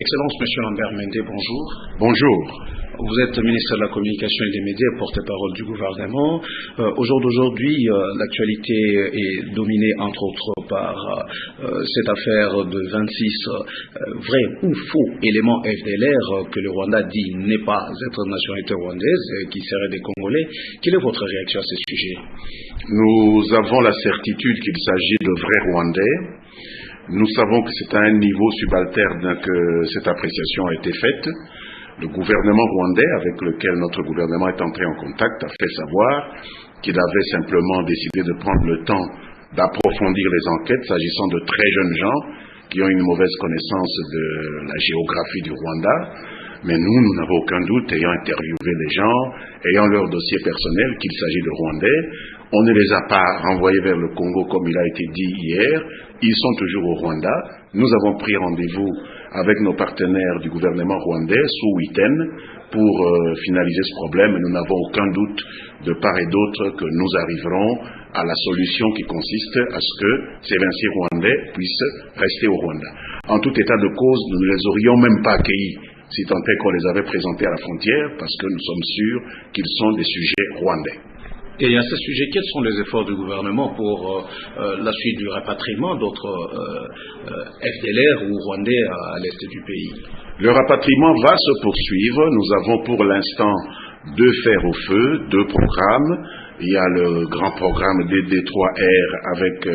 Excellence, Monsieur Lambert Mende, bonjour. Bonjour. Vous êtes ministre de la Communication et des Médias, porte-parole du gouvernement. Au jour d'aujourd'hui, l'actualité est dominée, entre autres, par cette affaire de 26 vrais ou faux éléments FDLR que le Rwanda dit n'est pas être de nationalité rwandaise, qui seraient des Congolais. Quelle est votre réaction à ce sujet? Nous avons la certitude qu'il s'agit de vrais Rwandais. Nous savons que c'est à un niveau subalterne que cette appréciation a été faite. Le gouvernement rwandais, avec lequel notre gouvernement est entré en contact, a fait savoir qu'il avait simplement décidé de prendre le temps d'approfondir les enquêtes s'agissant de très jeunes gens qui ont une mauvaise connaissance de la géographie du Rwanda. Mais nous n'avons aucun doute, ayant interviewé les gens, ayant leur dossier personnel, qu'il s'agit de Rwandais. On ne les a pas renvoyés vers le Congo comme il a été dit hier. Ils sont toujours au Rwanda. Nous avons pris rendez-vous avec nos partenaires du gouvernement rwandais, sous Witten, pour finaliser ce problème. Nous n'avons aucun doute de part et d'autre que nous arriverons à la solution qui consiste à ce que ces 26 Rwandais puissent rester au Rwanda. En tout état de cause, nous ne les aurions même pas accueillis, si tant est qu'on les avait présentés à la frontière, parce que nous sommes sûrs qu'ils sont des sujets rwandais. Et à ce sujet, quels sont les efforts du gouvernement pour la suite du rapatriement d'autres FDLR ou Rwandais à l'est du pays? Le rapatriement va se poursuivre. Nous avons pour l'instant 2 fers au feu, 2 programmes. Il y a le grand programme DD3R avec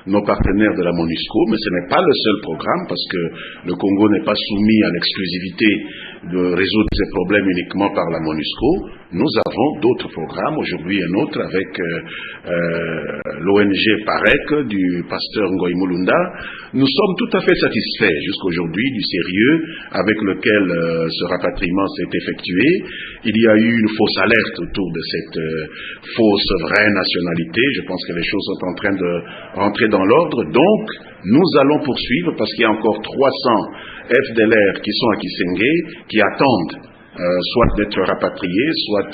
nos partenaires de la MONUSCO, mais ce n'est pas le seul programme parce que le Congo n'est pas soumis à l'exclusivité de résoudre ses problèmes uniquement par la MONUSCO. Nous avons d'autres programmes, aujourd'hui un autre avec l'ONG PAREC du pasteur Ngoï Mulunda. Nous sommes tout à fait satisfaits jusqu'aujourd'hui du sérieux avec lequel ce rapatriement s'est effectué. Il y a eu une fausse alerte autour de cette fausse vraie nationalité. Je pense que les choses sont en train de rentrer dans l'ordre. Donc, nous allons poursuivre parce qu'il y a encore 300 FDLR qui sont à Kisenge, qui attendent soit d'être rapatriés, soit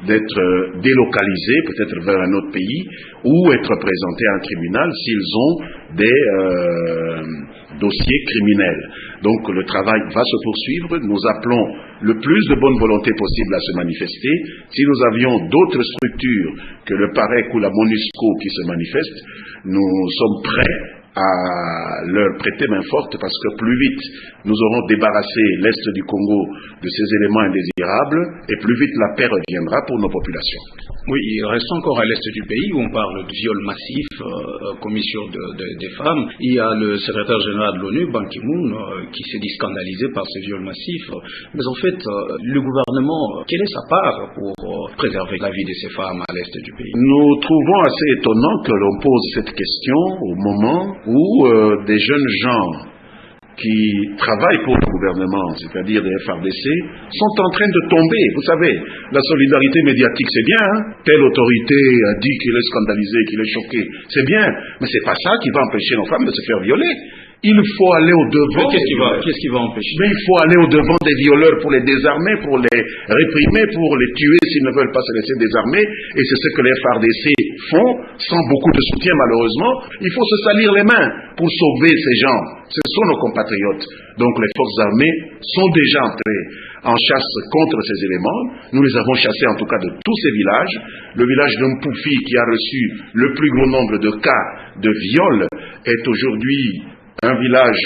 d'être délocalisés, peut-être vers un autre pays, ou être présentés à un tribunal s'ils ont des dossiers criminels. Donc le travail va se poursuivre. Nous appelons le plus de bonne volonté possible à se manifester. Si nous avions d'autres structures que le PAREC ou la MONUSCO qui se manifestent, nous sommes prêts à leur prêter main forte parce que plus vite nous aurons débarrassé l'Est du Congo de ces éléments indésirables et plus vite la paix reviendra pour nos populations. Oui, il reste encore à l'Est du pays où on parle de viols massifs commis sur des femmes. Il y a le secrétaire général de l'ONU, Ban Ki-moon, qui s'est dit scandalisé par ces viols massifs. Mais en fait, le gouvernement, quelle est sa part pour préserver la vie de ces femmes à l'Est du pays? Nous trouvons assez étonnant que l'on pose cette question au moment où des jeunes gens qui travaillent pour le gouvernement, c'est-à-dire des FARDC, sont en train de tomber. Vous savez, la solidarité médiatique, c'est bien. Telle autorité a dit qu'il est scandalisé, qu'il est choqué. C'est bien, mais c'est pas ça qui va empêcher nos femmes de se faire violer. Il faut aller au-devant. Qu'est-ce qui va empêcher? Mais il faut aller au-devant des violeurs pour les désarmer, pour les réprimer, pour les tuer s'ils ne veulent pas se laisser désarmer. Et c'est ce que les FARDC font, sans beaucoup de soutien malheureusement. Il faut se salir les mains pour sauver ces gens. Ce sont nos compatriotes. Donc les forces armées sont déjà entrées en chasse contre ces éléments. Nous les avons chassés en tout cas de tous ces villages. Le village de Mpoufi, qui a reçu le plus gros nombre de cas de viol, est aujourd'hui un village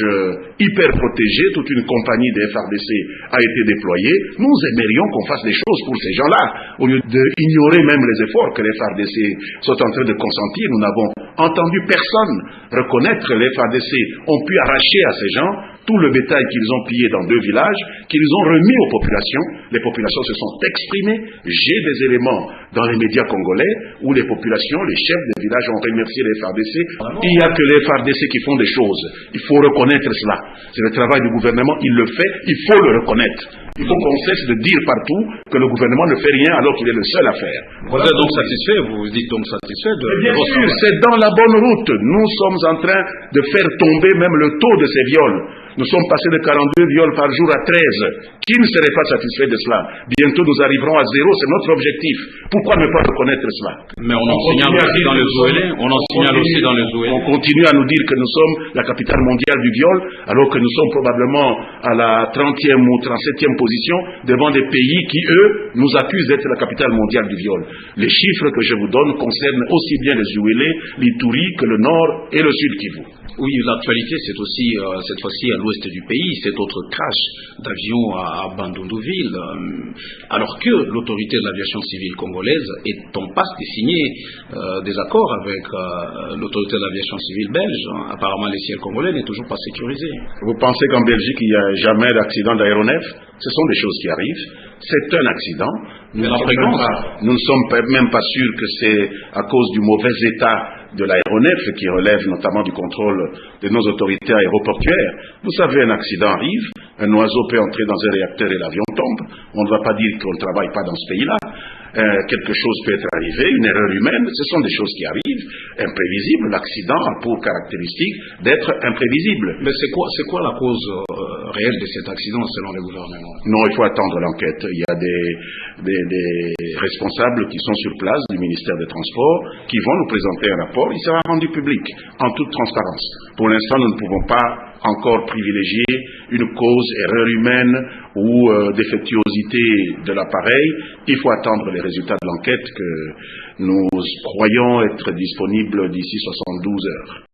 hyper protégé. Toute une compagnie des FARDC a été déployée. Nous aimerions qu'on fasse des choses pour ces gens-là, au lieu d'ignorer même les efforts que les FARDC sont en train de consentir. Nous n'avons entendu personne reconnaître que les FARDC ont pu arracher à ces gens tout le bétail qu'ils ont pillé dans 2 villages, qu'ils ont remis aux populations. Les populations se sont exprimées. J'ai des éléments dans les médias congolais où les populations, les chefs des villages ont remercié les FARDC. Il n'y a que les FARDC qui font des choses. Il faut reconnaître cela. C'est le travail du gouvernement, il le fait, il faut le reconnaître. Il faut qu'on cesse de dire partout que le gouvernement ne fait rien alors qu'il est le seul à faire. Vous êtes donc satisfait, vous dites donc satisfait de bien sûr, c'est dans la bonne route. Nous sommes en train de faire tomber même le taux de ces viols. Nous sommes passés de 42 viols par jour à 13. Qui ne serait pas satisfait de cela? Bientôt nous arriverons à 0, c'est notre objectif. Pourquoi ne pas reconnaître cela? Mais on en signale aussi dans les OLE. On continue à nous dire que nous sommes la capitale mondiale du viol, alors que nous sommes probablement à la 30e ou 37e position devant des pays qui, eux, nous accusent d'être la capitale mondiale du viol. Les chiffres que je vous donne concernent aussi bien les Uele, l'Ituri que le nord et le sud Kivu. Oui, l'actualité, c'est aussi, cette fois-ci, à l'ouest du pays, cet autre crash d'avion à Bandundu-Ville, alors que l'autorité de l'aviation civile congolaise est en passe de signer des accords avec l'autorité de l'aviation civile belge. Apparemment, les ciels congolais n'est toujours pas sécurisés. Vous pensez qu'en Belgique, il n'y a jamais d'accident d'aéronef? Ce sont des choses qui arrivent. C'est un accident. Nous ne sommes même pas sûrs que c'est à cause du mauvais état de l'aéronef qui relève notamment du contrôle de nos autorités aéroportuaires. Vous savez, un accident arrive, un oiseau peut entrer dans un réacteur et l'avion tombe. On ne va pas dire qu'on ne travaille pas dans ce pays-là. Quelque chose peut être arrivé, une erreur humaine, ce sont des choses qui arrivent, imprévisibles. L'accident a pour caractéristique d'être imprévisible. Mais c'est quoi la cause réelle de cet accident selon le gouvernement? Non, il faut attendre l'enquête. Il y a des responsables qui sont sur place du ministère des Transports qui vont nous présenter un rapport. Il sera rendu public en toute transparence. Pour l'instant, nous ne pouvons pas encore privilégier une cause erreur humaine ou défectuosité de l'appareil. Il faut attendre les résultats de l'enquête que nous croyons être disponibles d'ici 72 heures.